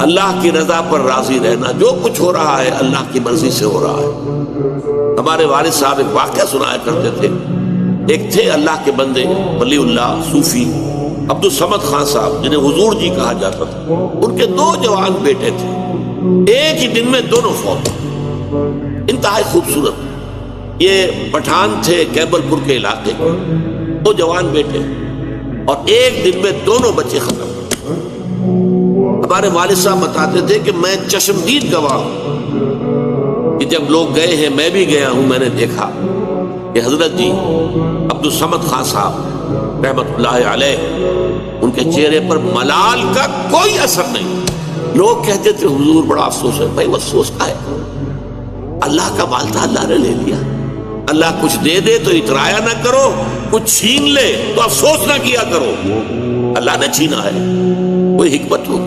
اللہ کی رضا پر راضی رہنا، جو کچھ ہو رہا ہے اللہ کی مرضی سے ہو رہا ہے۔ ہمارے والد صاحب ایک واقعہ سنایا کرتے تھے، ایک تھے اللہ کے بندے ولی اللہ صوفی عبد الصمد خان صاحب، جنہیں حضور جی کہا جاتا تھا۔ ان کے 2 جوان بیٹے تھے، ایک ہی دن میں دونوں فوت، انتہائی خوبصورت۔ یہ پٹھان تھے کیبل پور کے علاقے کے، 2 جوان بیٹے، اور ایک دن میں دونوں بچے ختم۔ ہمارے والد صاحب بتاتے تھے کہ میں چشمدید گواہ ہوں کہ جب لوگ گئے ہیں، میں بھی گیا ہوں، میں نے دیکھا کہ حضرت جی عبد الصمد خان صاحب رحمت اللہ علیہ، ان کے چہرے پر ملال کا کوئی اثر نہیں۔ لوگ کہتے تھے حضور بڑا افسوس ہے۔ بھائی افسوس کا ہے، اللہ کا مال تھا، اللہ نے لے لیا۔ اللہ کچھ دے دے تو اترایا نہ کرو، کچھ چھین لے تو افسوس نہ کیا کرو۔ اللہ نے چھینا ہے، کوئی حکمت ہو۔